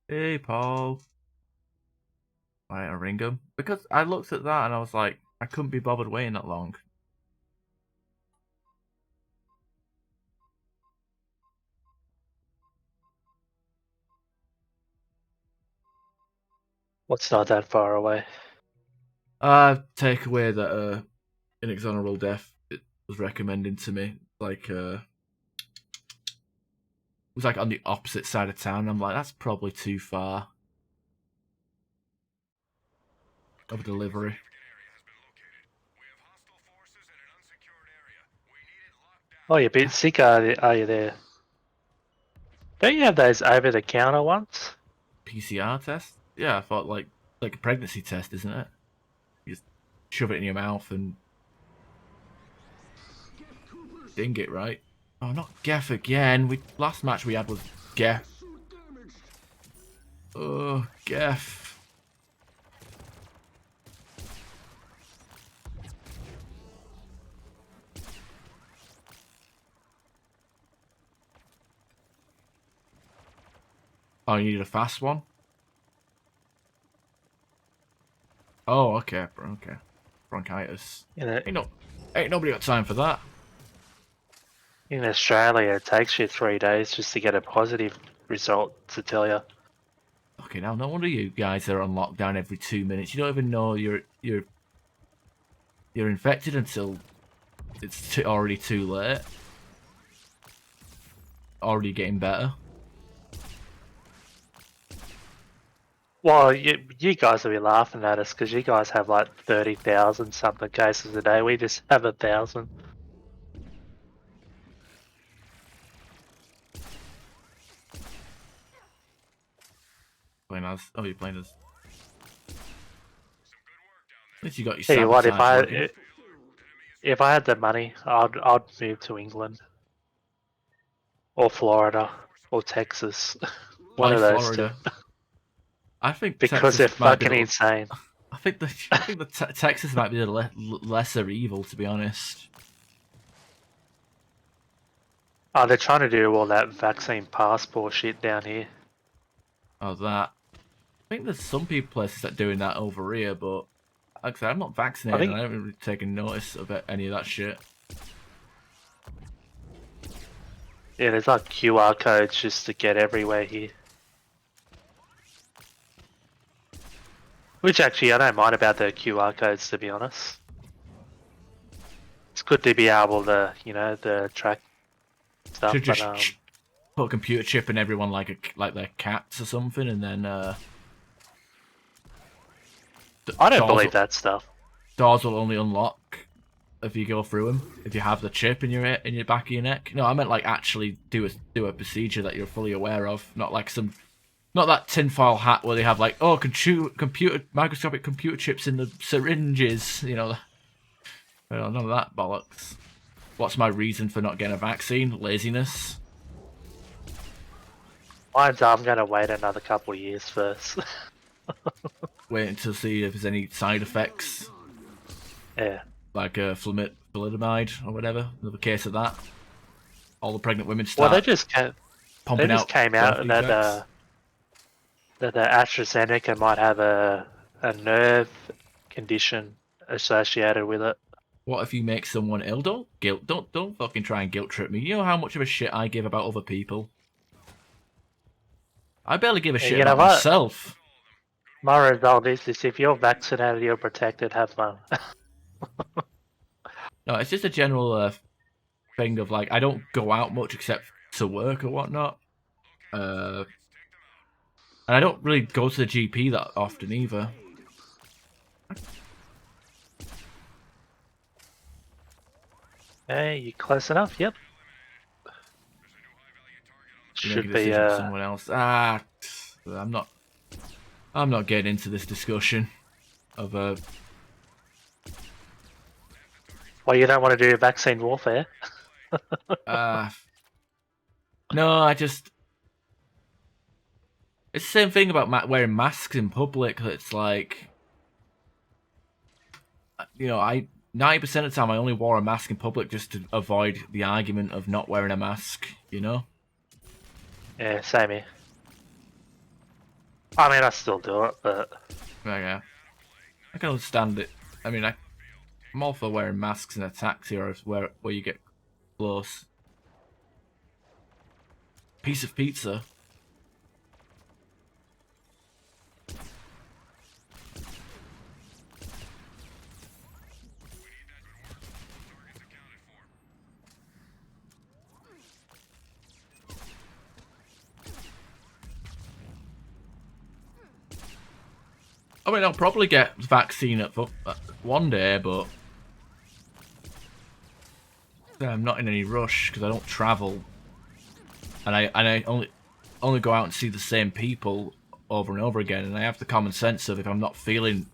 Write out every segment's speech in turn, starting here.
Hey, Paul. I ring him because I looked at that and I was like, I couldn't be bothered waiting that long. What's not that far away? Take away that inexorable death it was recommending to me. It was like on the opposite side of town. I'm like, that's probably too far of a delivery. Oh, you're a bit sick, are you there? Don't you have those over-the-counter ones? PCR test? Yeah, I thought like a pregnancy test, isn't it? You just shove it in your mouth and ding it, right? Oh, not Geff again. Last match we had was Geff. Oh, Geff. Oh, you need a fast one? Oh, okay, okay. Bronchitis. In, Ain't nobody got time for that. in Australia, it takes you 3 days just to get a positive result, to tell you. Okay, now no wonder you guys are on lockdown every 2 minutes. You don't even know you're infected until it's already too late. Already getting better. Well, you guys will be laughing at us because you guys have like 30,000 something cases a day. We just have 1,000. Playing as. Oh, you're playing as. At least you got your Tell you what, sabotage working. if I had the money, I'd move to England or Florida or Texas, one Why of those two, Florida? I think because Texas they're might be fucking the. insane. I think the Texas might be the lesser evil, to be honest. Oh, they're trying to do all that vaccine passport shit down here. Oh, that. I think there's some places that are doing that over here, but like I said, I'm not I vaccinated and think, I haven't really taken notice of any of that shit. yeah, there's like QR codes just to get everywhere here. Which actually, I don't mind about the QR codes, to be honest. It's good to be able to, the track stuff, Should but just put a computer chip in everyone like their cats or something, and then I don't doors believe that stuff. doors will only unlock if you go through them. If you have the chip in your back of your neck. No, I meant like actually do a procedure that you're fully aware of, not that tinfoil hat where they have like computer microscopic computer chips in the syringes. None of that bollocks. What's my reason for not getting a vaccine? Laziness. Mine's I'm gonna wait another couple of years first. Waiting to see if there's any side effects, Yeah. like thalidomide or whatever. Another case of that. All the pregnant women Well, start they pumping just out came birth out defects. that the AstraZeneca might have a nerve condition associated with it. What if you make someone ill? Don't fucking try and guilt trip me. You know how much of a shit I give about other people. I barely give a And shit you know about what? myself. My result is if you're vaccinated, you're protected. Have fun. No, it's just a general thing of like I don't go out much except to work or whatnot. Uh, and I don't really go to the GP that often either. Hey, you close enough? Yep. You make a Should be decision for someone else. I'm not. I'm not getting into this discussion of Well, you don't want to do vaccine warfare. uh no. I just it's the same thing about wearing masks in public. It's like I 90% of the time I only wore a mask in public just to avoid the argument of not wearing a mask. Yeah, same here. I mean, I still do it, but Yeah, I can understand it. I mean, I'm all for wearing masks in a taxi or where you get close. Piece of pizza. I mean, I'll probably get vaccine at one day, but I'm not in any rush because I don't travel, and I only go out and see the same people over and over again, and I have the common sense of if I'm not feeling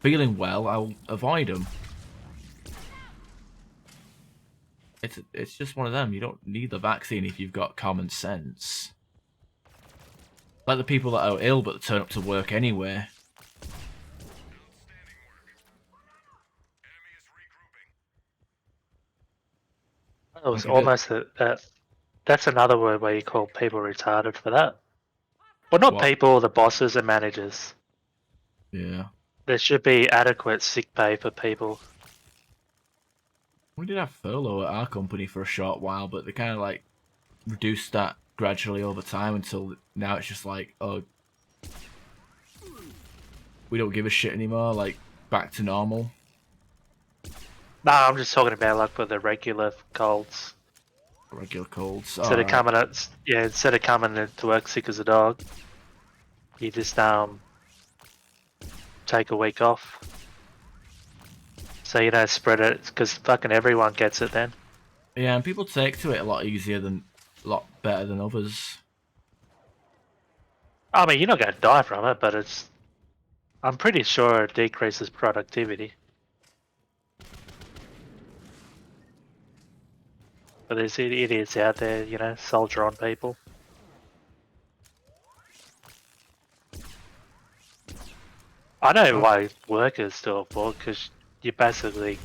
well, I'll avoid them. It's just one of them. You don't need the vaccine if you've got common sense. Like the people that are ill but turn up to work anyway. it was Like, almost that's another word where you call people retarded for that. Well, not what? people, the bosses and managers. Yeah. There should be adequate sick pay for people. We did have furlough at our company for a short while, but they kind of like reduced that gradually over time until now it's just like, oh, we don't give a shit anymore, like back to normal. No, I'm just talking about like for the regular colds. Regular colds. Instead of coming into work sick as a dog, you just take a week off. So you don't spread it, because fucking everyone gets it then. Yeah, and people take to it a lot better than others. I mean, you're not going to die from it, but I'm pretty sure it decreases productivity. But there's idiots out there, soldier on people. I know why workers do it for, because you basically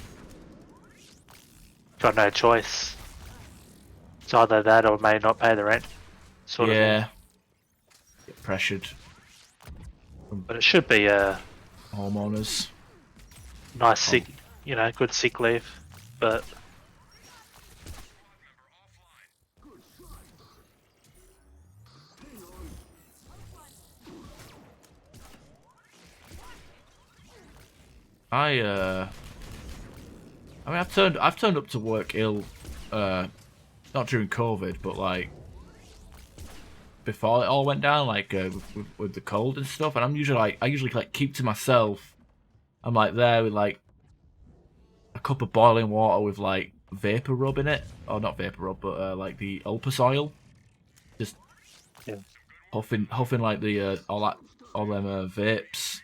got no choice. It's either that or may not pay the rent. Sort of thing. Get pressured. But it should be a Homeowners. nice sick, good sick leave. But I mean, I've turned up to work ill, not during COVID, but like before it all went down, like with the cold and stuff. And I usually like keep to myself. I'm like there with like a cup of boiling water with like vapor rub in it, or not vapor rub, but like the Opus oil, just yeah. huffing like the all them vapes,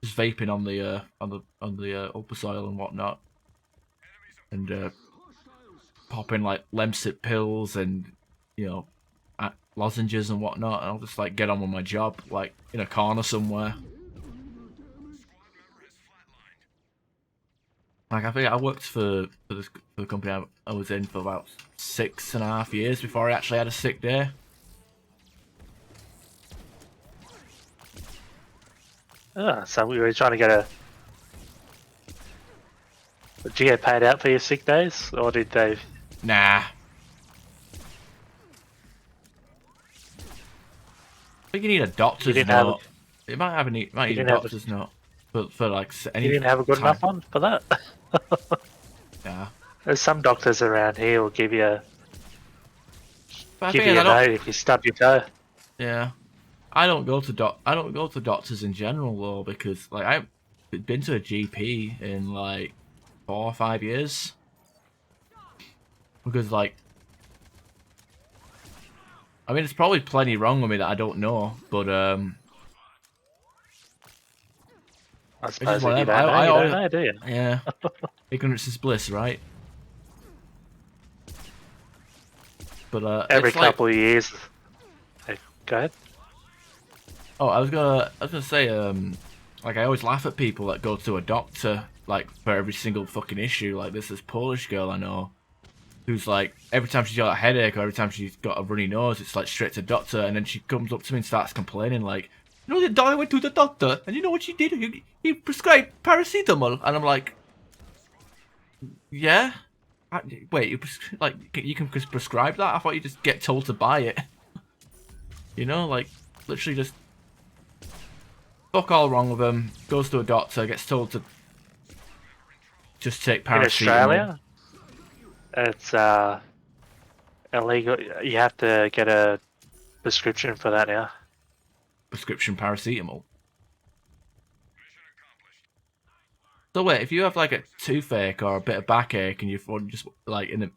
just vaping on the Opus oil and whatnot, and popping like Lemsip pills and lozenges and whatnot, and I'll just like get on with my job, like in a corner somewhere. Like I think I worked for the company I was in for about 6.5 years before I actually had a sick day. So we were trying to get Did you get paid out for your sick days, or did they? Nah. I think you need a doctor's note. It might need a doctor's note. But for like any. You didn't have a good enough one for that. Yeah. There's some doctors around here will give you But a note if you stub your toe. Yeah. I don't go to doctors in general though, because like I've been to a GP in like 4 or 5 years. Because like, I mean, it's probably plenty wrong with me that I don't know, but I suppose if you don't know, you don't know, do you? Yeah. Ignorance is bliss, right? But every couple of years. Hey, go ahead. Oh, I was gonna say, like I always laugh at people that go to a doctor like for every single fucking issue. Like this Polish girl I know, who's like every time she's got a headache or every time she's got a runny nose, it's like straight to doctor, and then she comes up to me and starts complaining like, You know, the guy went to the doctor, and you know what she did? He prescribed paracetamol, and I'm like, yeah. Wait, like you can just prescribe that? I thought you just get told to buy it. You know, like literally just fuck all wrong with him. Goes to a doctor, gets told to just take In paracetamol. Australia, it's illegal. You have to get a prescription for that now. Prescription paracetamol. So wait, if you have like a toothache or a bit of backache and you're just like you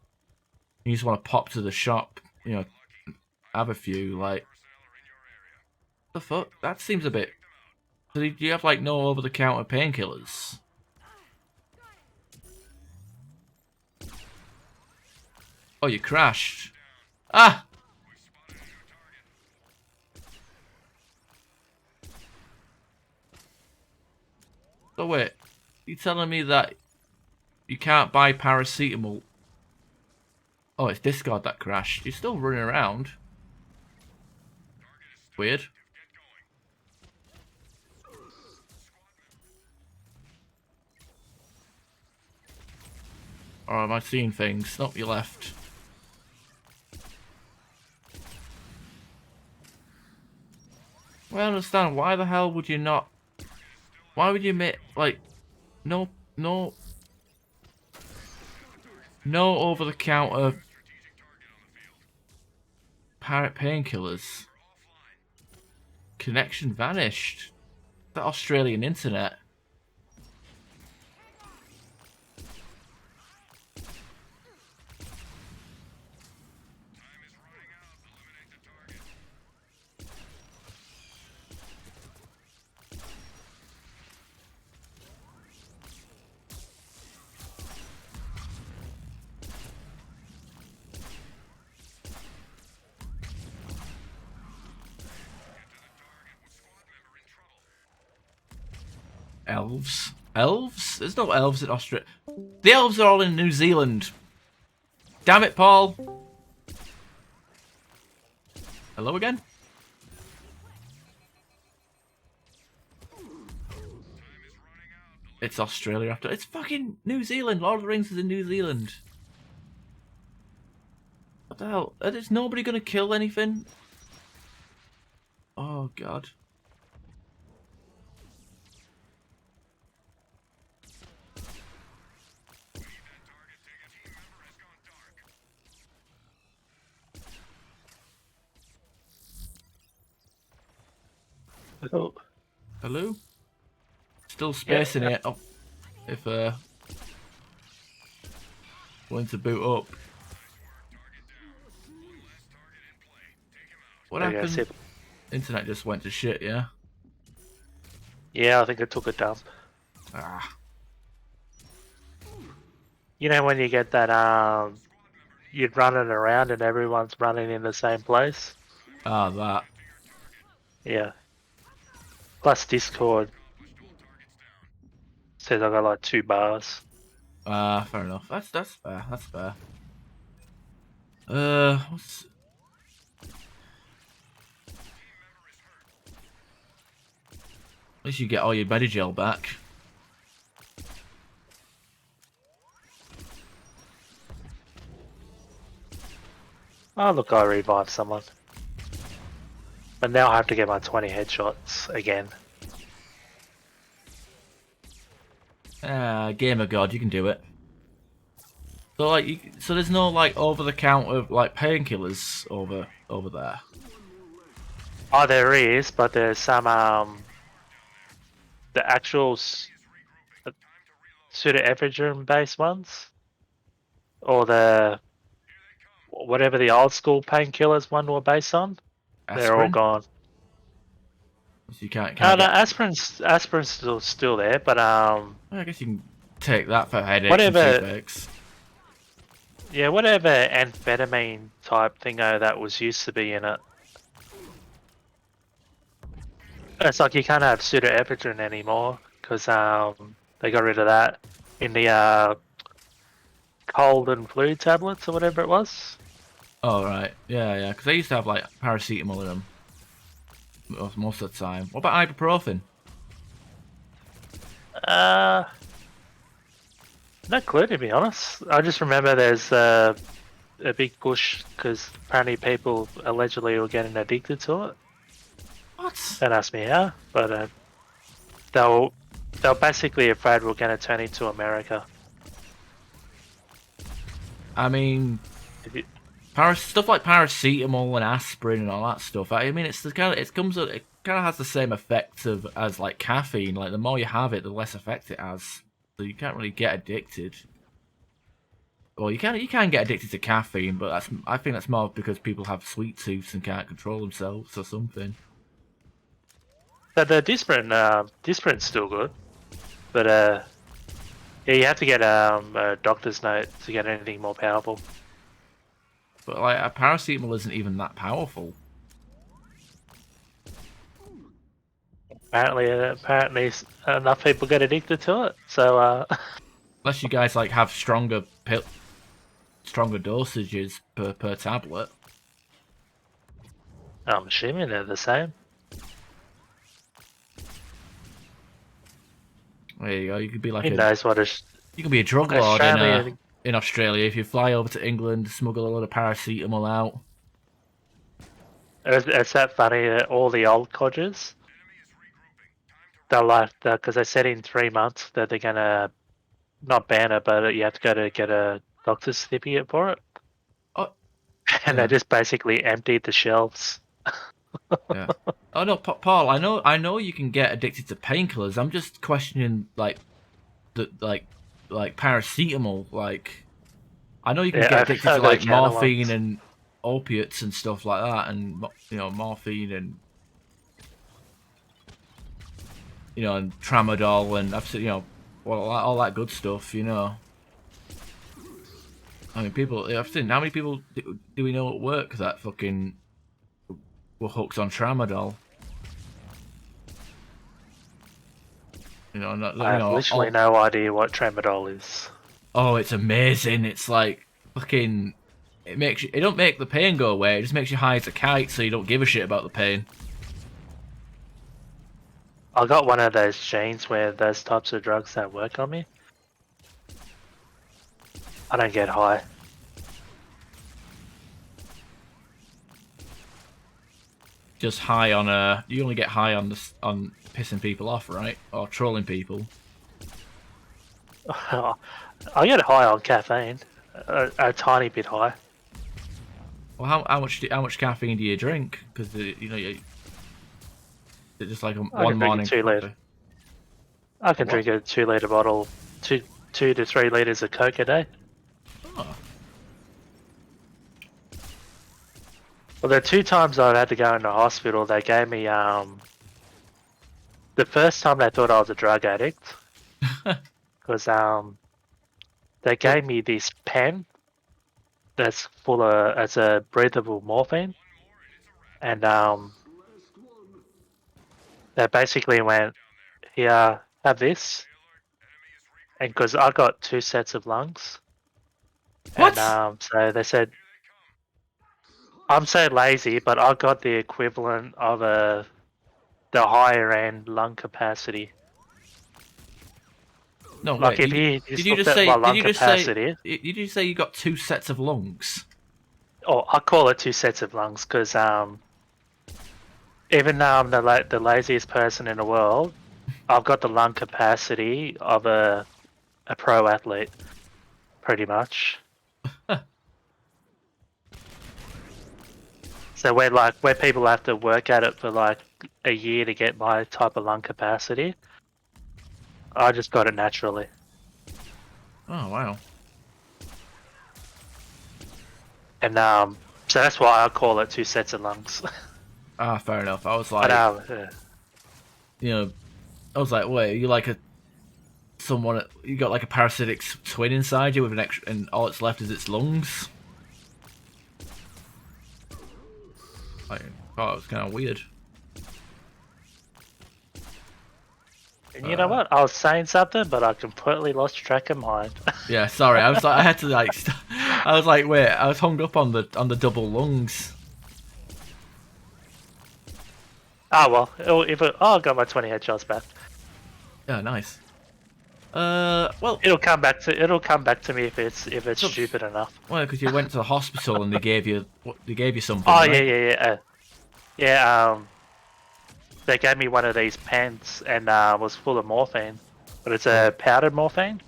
just want to pop to the shop, you know, have a few, like, the fuck? That seems a bit. So do you have like no over-the-counter painkillers? Oh, you crashed. Ah! So wait, you telling me that you can't buy paracetamol? Oh, it's Discord that crashed. You're still running around. Weird. Or am I seeing things? Nope, you left. Well, I understand. Why the hell would you not? Why would you make like no over-the-counter painkillers? Connection vanished. That Australian internet. Elves? Elves? There's no elves in Australia. The elves are all in New Zealand. Damn it, Paul. Hello again? It's Australia after. It's fucking New Zealand. Lord of the Rings is in New Zealand. What the hell? Is nobody gonna kill anything? Oh, God. Oh, Hello? Still spacing it. Oh, if going to boot up. What okay, happened? see. Internet just went to shit, yeah? Yeah, I think it took a dump. Ah. You know when you get that you're running around and everyone's running in the same place? Ah, that. Yeah. Plus Discord says I got like 2 bars. Ah, fair enough. That's fair. That's fair. What's... At least you get all your Medigel back. Oh look, I revived someone. But now I have to get my 20 headshots again. Ah, Gamer God, you can do it. So like, so there's no like over-the-counter like painkillers over there. Oh, there is, but there's some the actual pseudoephedrine based ones, or the whatever the old school painkillers one were based on. They're all Aspirin. gone. So you can't No, get. aspirin's still there, but I guess you can take that for headaches whatever. and toothaches. Yeah, whatever amphetamine type thingo that was used to be in it. It's like you can't have pseudoephedrine anymore because they got rid of that in the cold and flu tablets or whatever it was. Oh right, yeah, because they used to have like paracetamol in them. most of the time. What about ibuprofen? Uh, Not clue to be honest. I just remember there's a big push because apparently people allegedly were getting addicted to it. What? Don't ask me how, but they were basically afraid we're going to turn into America. I mean, If you- stuff like paracetamol and aspirin and all that stuff. I mean, it kind of has the same effect as like caffeine. Like the more you have it, the less effect it has. So you can't really get addicted. Well, you can get addicted to caffeine, but I think that's more because people have sweet tooths and can't control themselves or something. But the Disprin's still good, but yeah, you have to get a doctor's note to get anything more powerful. But like a paracetamol isn't even that powerful. Apparently, enough people get addicted to it. So Unless you guys like have stronger dosages per tablet. I'm assuming they're the same. There you go. You could be like Who knows what is you can be a drug lord Australia? in Australia if you fly over to England, smuggle a lot of paracetamol out. It's that funny that all the old codgers, they're like, because they said in 3 months that they're gonna not ban it, but you have to go to get a doctor's certificate for it. Oh, And yeah. they just basically emptied the shelves. Yeah. Oh no, Paul. I know you can get addicted to painkillers. I'm just questioning like the like paracetamol. Like I know you can Yeah, get addicted to over the like counter morphine ones. and opiates and stuff like that, and morphine and and tramadol and all that good stuff. I mean, I've seen how many people do we know at work that fucking were hooked on tramadol. I have literally no idea what tramadol is. Oh, it's amazing. It's like fucking. It don't make the pain go away. It just makes you high as a kite, so you don't give a shit about the pain. I got one of those genes where those types of drugs don't work on me. I don't get high. Just high on you only get high on on pissing people off, right? Or trolling people. I get high on caffeine, a tiny bit high. Well, how much caffeine do you drink? Because it's just like I one can drink morning. 2 litre. I can drink a 2 litre bottle, 2 to 3 litres of Coke a day. Oh. Well, the 2 times I've had to go into hospital, they gave me the first time they thought I was a drug addict because they gave me this pen that's full of it's a breathable morphine, and they basically went, "Here, have this," and because I got 2 sets of lungs, What? and so they said, I'm so lazy, but I got the equivalent of the higher end lung capacity. No, Like wait. if you Did you looked just at say? my Did lung you just say? capacity, Did you just say you got 2 sets of lungs? or I call it 2 sets of lungs because even though I'm the laziest person in the world, I've got the lung capacity of a pro athlete, pretty much. So where people have to work at it for like a year to get my type of lung capacity, I just got it naturally. Oh wow. And so that's why I call it 2 sets of lungs. Ah, fair enough. I was like, But I was like, wait, you like you got like a parasitic twin inside you with an extra, and all it's left is its lungs. Like, oh, it's kind of weird. and you know what? I was saying something, but I completely lost track of mine. Yeah, sorry. I was like, I had to like, I was like, wait, I was hung up on the double lungs. Oh well, I got my 20 headshots back. Yeah, nice. Well, It'll come back to me if it's so- stupid enough. well, because you went to the hospital and they gave you something, Oh yeah, right? yeah, yeah, yeah. They gave me one of these pens and was full of morphine, but it's a powdered morphine,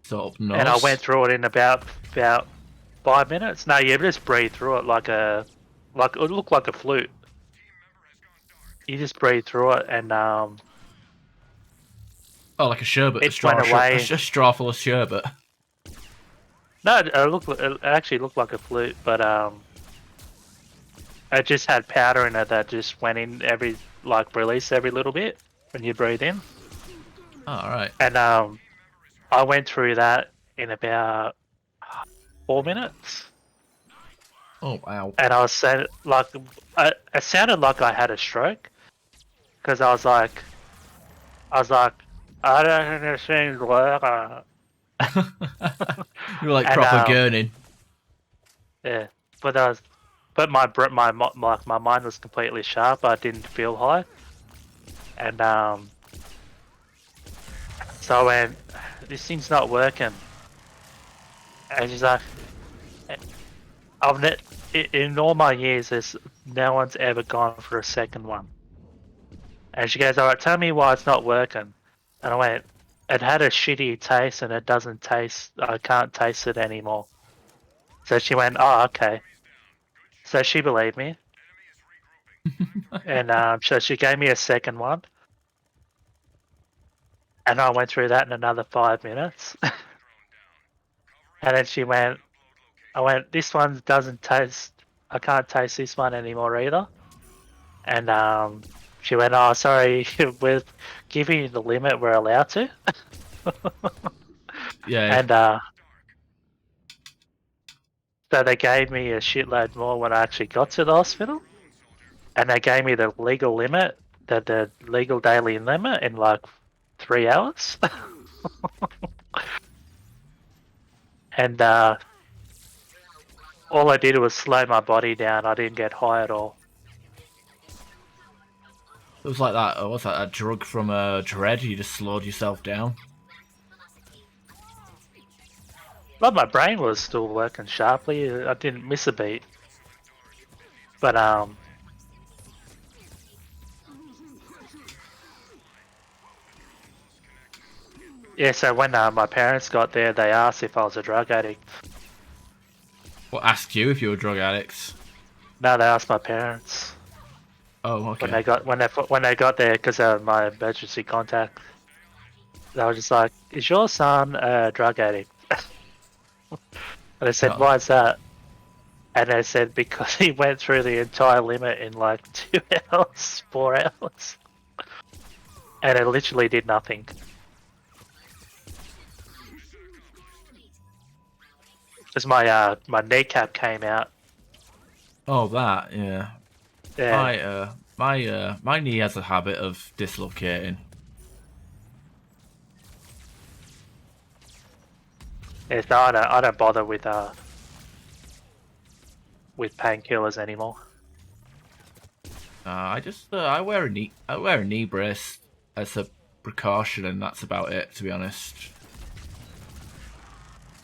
So up and I nose. went through it in about 5 minutes. No, you just breathe through it like it looked like a flute. You just breathe through it, and Oh, like a sherbet, it went a away. straw full of sherbet. No, it actually looked like a flute, but it just had powder in it that just went in release every little bit when you breathe in. Oh, all right. And I went through that in about 4 minutes, Oh, wow. and I was saying it sounded like I had a stroke because I was like, I don't understand what. You were like And proper gurning. yeah, but I was, but my mind was completely sharp. I didn't feel high, and so I went, this thing's not working. And she's like, I've ne- in all my years, there's no one's ever gone for a second one. And she goes, all right, tell me why it's not working. And I went, it had a shitty taste and it doesn't taste, I can't taste it anymore. So she went, oh, okay. So she believed me. And so she gave me a second one. And I went through that in another 5 minutes. And then I went, this one doesn't taste, I can't taste this one anymore either. And she went, oh, sorry, we're giving you the limit we're allowed to. Yeah. And so they gave me a shitload more when I actually got to the hospital. And they gave me the legal limit, the legal daily limit in like 3 hours. And all I did was slow my body down. I didn't get high at all. It was like that. What's that? A drug from Dread. You just slowed yourself down. But my brain was still working sharply. I didn't miss a beat. But yeah. So when my parents got there, they asked if I was a drug addict. Well, asked you if you were a drug addict. No, they asked my parents Oh, okay. when they got there because of my emergency contact. They were just like, "Is your son a drug addict?" And I said, Oh, "Why is that?" And they said, "Because he went through the entire limit in like 2 hours, 4 hours, and it literally did nothing." Because my kneecap came out. oh, that. Yeah. Yeah, My knee has a habit of dislocating. yeah. So I don't bother with painkillers anymore. I wear a knee brace as a precaution, and that's about it. To be honest.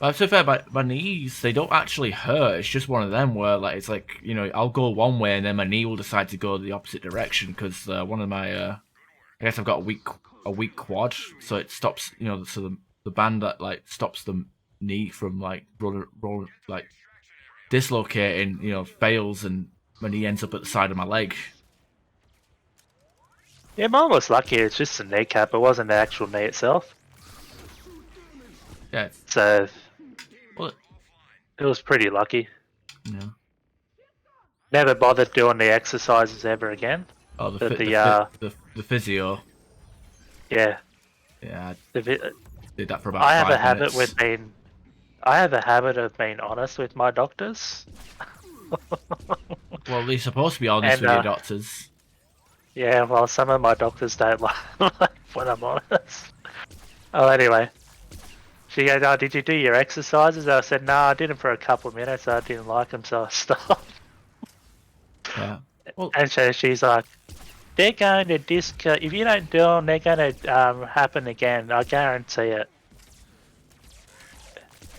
But to be fair, my knees, they don't actually hurt. It's just one of them where, like, it's like, I'll go one way and then my knee will decide to go the opposite direction because one of my, I guess I've got a weak quad, so it stops, so the band that like stops the knee from like roll like dislocating, fails and my knee ends up at the side of my leg. Yeah, mine was lucky. It's just a kneecap. It wasn't the actual knee itself. Yeah, So well, it was pretty lucky. yeah. Never bothered doing the exercises ever again. Oh, the But fi- the the fi- the physio. yeah, Yeah, I the, did that for about I have a 5 minutes. habit with being I have a habit of being honest with my doctors. Well, you're supposed to be honest And with your doctors. yeah, well, some of my doctors don't like when I'm honest. Oh, anyway, she goes, "Oh, did you do your exercises?" I said, "No, I did them for a couple of minutes. I didn't like them, so I stopped." Yeah. Well, And so she's like, they're going to if you don't do them, they're going to happen again. I guarantee it.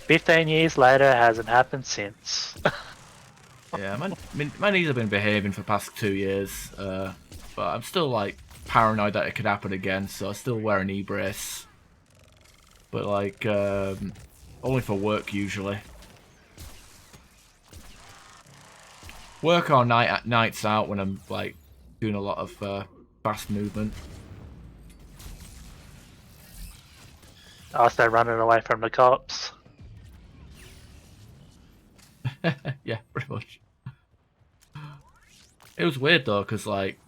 15 years later, it hasn't happened since. yeah, my knees have been behaving for the past 2 years, but I'm still like paranoid that it could happen again, so I still wear a knee brace. But like, only for work usually. Work or nights out when I'm like doing a lot of fast movement. Also running away from the cops. Yeah, pretty much. It was weird though, cause like,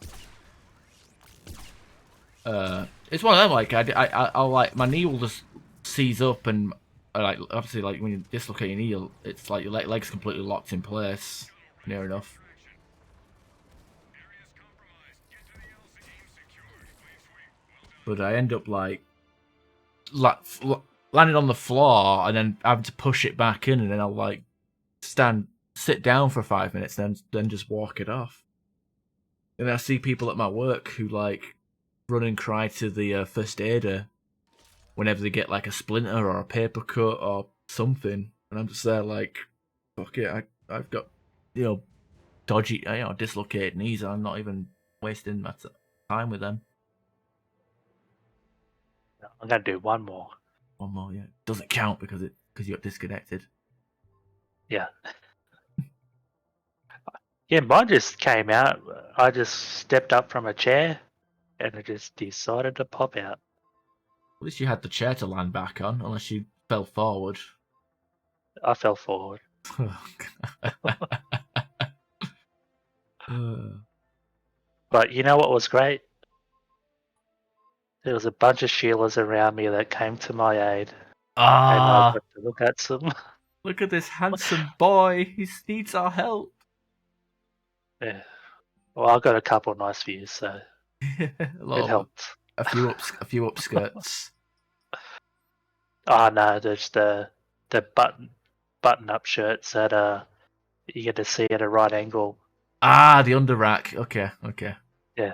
it's one of them. Like I'll like my knee will just seize up and like obviously like when you dislocate your knee, it's like your leg's completely locked in place, near enough. But I end up like landing on the floor and then having to push it back in, and then I'll like sit down for 5 minutes, then just walk it off. And I see people at my work who like run and cry to the first aider whenever they get like a splinter or a paper cut or something, and I'm just there like, fuck it, I've got dodgy, dislocated knees. I'm not even wasting my time with them. I'm going to do one more. One more, yeah, doesn't count because you got disconnected. Yeah. Yeah, mine just came out. I just stepped up from a chair and it just decided to pop out. At least you had the chair to land back on, unless you fell forward. I fell forward. But you know what was great? There was a bunch of Sheilas around me that came to my aid. And I got to look at some. Look at this handsome boy. He needs our help. Yeah. Well, I got a couple of nice views, so it helped. A few upskirts. Oh no, there's the button up shirts that you get to see at a right angle. Ah, the under rack. Okay. Yeah.